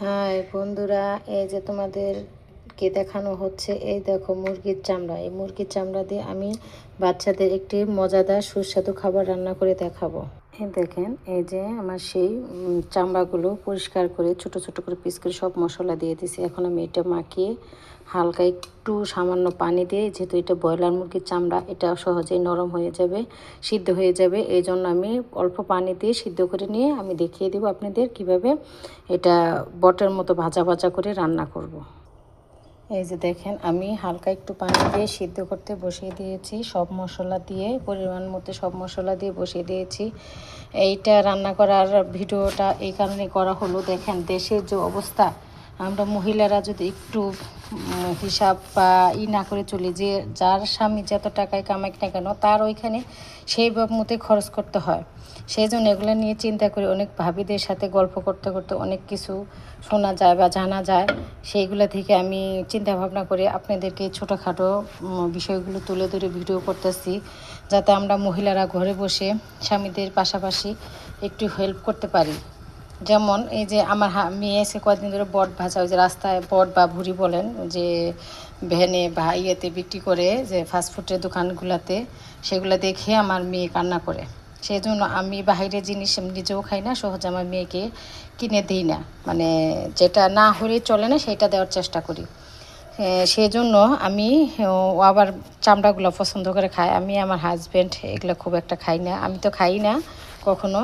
High বন্ধুরা, এই যে তোমাদেরকে দেখানো হচ্ছে, এই দেখো মুরগির চামড়া। এই মুরগির চামড়া দিয়ে আমি বাচ্চাদের একটি মজাদার সুস্বাদু খাবার রান্না করে দেখাবো। এই দেখেন, এই যে আমার সেই চামড়াগুলো পরিষ্কার করে ছোট ছোট করে পিস করে সব মশলা দিয়ে দিয়েছি। এখন আমি এটা মাখিয়ে হালকা একটু সামান্য পানি দিয়ে, যেহেতু এটা ব্রয়লার মুরগির চামড়া, এটা সহজেই নরম হয়ে যাবে, সিদ্ধ হয়ে যাবে। এই জন্য আমি অল্প পানি দিয়ে সিদ্ধ করে নিয়ে আমি দেখিয়ে দেবো আপনাদের কিভাবে এটা বটের মতো ভাজা ভাজা করে রান্না করব। এই যে দেখেন, আমি হালকা একটু পানি দিয়ে সিদ্ধ করতে বসিয়ে দিয়েছি, সব মশলা দিয়ে পরিমাণ মতো সব মশলা দিয়ে বসিয়ে দিয়েছি। এইটা রান্না করার ভিডিওটা এই কারণে করা হলো, দেখেন দেশের যে অবস্থা, আমরা মহিলারা যদি একটু হিসাব বা না করে চলি, যে যার স্বামী যত টাকায় কামাই না কেন তার ওইখানে সেই মতে খরচ করতে হয়। সেই জন্য এগুলো নিয়ে চিন্তা করে অনেক ভাবিদের সাথে গল্প করতে করতে অনেক কিছু শোনা যায় বা জানা যায়। সেইগুলো থেকে আমি চিন্তা ভাবনা করে আপনাদেরকে ছোটোখাটো বিষয়গুলো তুলে ধরে ভিডিও করতেছি, যাতে আমরা মহিলারা ঘরে বসে স্বামীদের পাশাপাশি একটু হেল্প করতে পারি। যেমন এই যে আমার মেয়ে এসে কয়েকদিন ধরে বট ভাজা, ওই যে রাস্তায় বট বা ভুড়ি বলেন, যে ভ্যানে বা ইয়েতে বিক্রি করে, যে ফাস্টফুডের দোকানগুলোতে, সেগুলো দেখে আমার মেয়ে কান্না করে। সেই জন্য আমি বাইরের জিনিস নিজেও খাই না, সহজে আমার মেয়েকে কিনে দিই না, মানে যেটা না হলে চলে না সেটা দেওয়ার চেষ্টা করি। সেই জন্য আমি, ও আবার চামড়াগুলো পছন্দ করে খায়, আমি আমার হাজব্যান্ড এগুলো খুব একটা খাই না, আমি তো খাই না কখনো।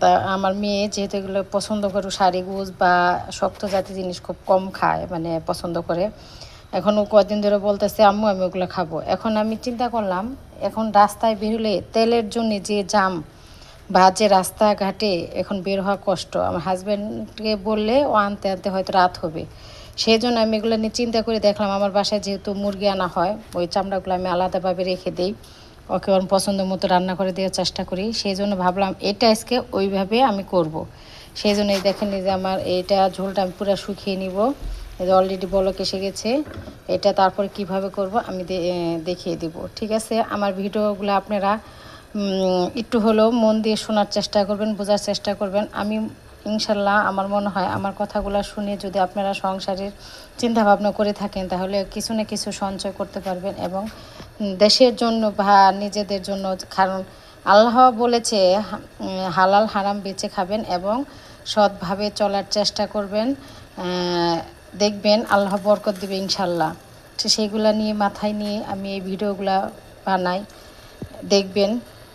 তা আমার মেয়ে যেহেতু এগুলো পছন্দ করে, শাড়ি গোজ বা শক্ত জাতীয় জিনিস খুব কম খায়, মানে পছন্দ করে। এখন ও কদিন ধরে বলতেছে আম্মু আমি ওগুলো খাবো। এখন আমি চিন্তা করলাম, এখন রাস্তায় বেরোলে তেলের জন্য যে জাম, বা যে রাস্তাঘাটে এখন বের হওয়া কষ্ট, আমার হাজব্যান্ডকে বললে ও আনতে আনতে হয়তো রাত হবে। সেই জন্য আমি এগুলো নিয়ে চিন্তা করে দেখলাম, আমার বাসায় যেহেতু মুরগি আনা হয়, ওই চামড়াগুলো আমি আলাদাভাবে রেখে দিই, ওকে ওর পছন্দ মতো রান্না করে দেওয়ার চেষ্টা করি। সেই জন্য ভাবলাম এটা আজকে ওইভাবে আমি করব। সেই জন্য এই দেখেন, যে আমার এইটা ঝোলটা আমি পুরো শুকিয়ে নিব, এই যে অলরেডি বলক এসে গেছে। এটা তারপর কিভাবে করব আমি দেখিয়ে দিব। ঠিক আছে, আমার ভিডিওগুলো আপনারা একটু হলেও মন দিয়ে শোনার চেষ্টা করবেন, বোঝার চেষ্টা করবেন। আমি ইনশাল্লাহ, আমার মনে হয় আমার কথাগুলো শুনে যদি আপনারা সংসারের চিন্তা ভাবনা করে থাকেন, তাহলে কিছু না কিছু সঞ্চয় করতে পারবেন, এবং দেশের জন্য বা নিজেদের জন্য। কারণ আল্লাহ বলেছে হালাল হারাম বেঁচে খাবেন এবং সৎভাবে চলার চেষ্টা করবেন, দেখবেন আল্লাহ বরকত দেবে ইনশাল্লাহ। তো সেইগুলো নিয়ে মাথায় নিয়ে আমি এই ভিডিওগুলো বানাই, দেখবেন।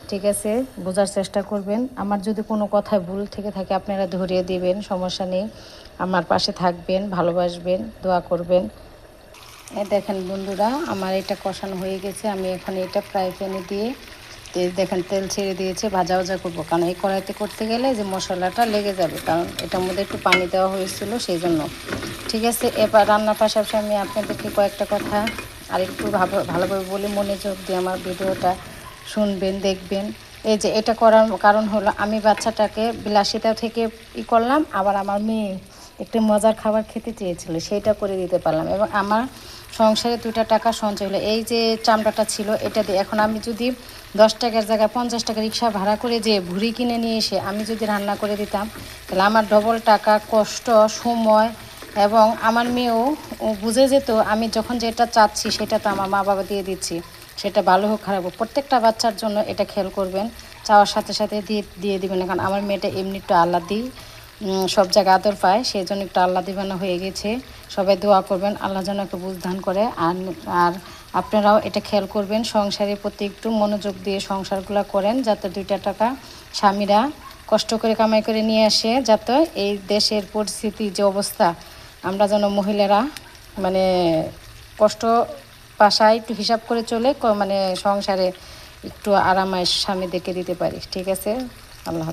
ঠিক আছে, বোঝার চেষ্টা করবেন। আমার যদি কোনো কথায় ভুল থেকে থাকে আপনারা ধরিয়ে দেবেন, সমস্যা নেই। আমার পাশে থাকবেন, ভালোবাসবেন, দোয়া করবেন। এই দেখেন বন্ধুরা, আমার এটা কষানো হয়ে গেছে। আমি এখন এটা ফ্রাই প্যানে দিয়ে দেখেন তেল ছেড়ে দিয়েছে, ভাজা ভাজা করবো। কারণ এই কড়াইতে করতে গেলে যে মশলাটা লেগে যাবে, কারণ এটার মধ্যে একটু পানি দেওয়া হয়েছিল, সেই জন্য। ঠিক আছে, এবার রান্নার পাশাপাশি আমি আপনাদেরকে কয়েকটা কথা আর একটু ভালোভাবে বলে মনোযোগ দিয়ে আমার ভিডিওটা শুনবেন, দেখবেন। এই যে এটা করার কারণ হলো, আমি বাচ্চাটাকে বিলাসিতা থেকে করলাম, আবার আমার মেয়ে একটু মজার খাবার খেতে চেয়েছিল, সেইটা করে দিতে পারলাম, এবং আমার সংসারে 2টা টাকা সঞ্চয় হলো। এই যে চামড়াটা ছিল, এটা দিয়ে এখন আমি যদি 10 টাকার জায়গায় 50 টাকা রিক্সা ভাড়া করে যে ভুড়ি কিনে নিয়ে এসে আমি যদি রান্না করে দিতাম, তাহলে আমার ডবল টাকা, কষ্ট, সময়, এবং আমার মেয়েও বুঝে যেত আমি যখন যেটা চাচ্ছি সেটা তো আমার মা বাবা দিয়ে দিচ্ছি, সেটা ভালো হোক খারাপ হোক। প্রত্যেকটা বাচ্চার জন্য এটা খেয়াল করবেন, চাওয়ার সাথে সাথে দিয়ে দিবেন না। কারণ আমার মেয়েটা এমনি একটু আহ্লাদি, সব জায়গায় আদর পায়, সেই জন্য একটু আল্লাহ দিবানা হয়ে গেছে। সবাই দোয়া করবেন আল্লাহ যেন একটু বুঝদান করে। আর আপনারাও এটা খেয়াল করবেন, সংসারের প্রতি একটু মনোযোগ দিয়ে সংসারগুলো করেন, যাতে 2টা টাকা স্বামীরা কষ্ট করে কামাই করে নিয়ে আসে, যাতে এই দেশের পরিস্থিতি যে অবস্থা, আমরা যেন মহিলারা মানে কষ্ট পাশায় একটু হিসাব করে চলে, মানে সংসারে একটু আরামায় স্বামীদেরকে দিতে পারি। ঠিক আছে, আল্লাহ।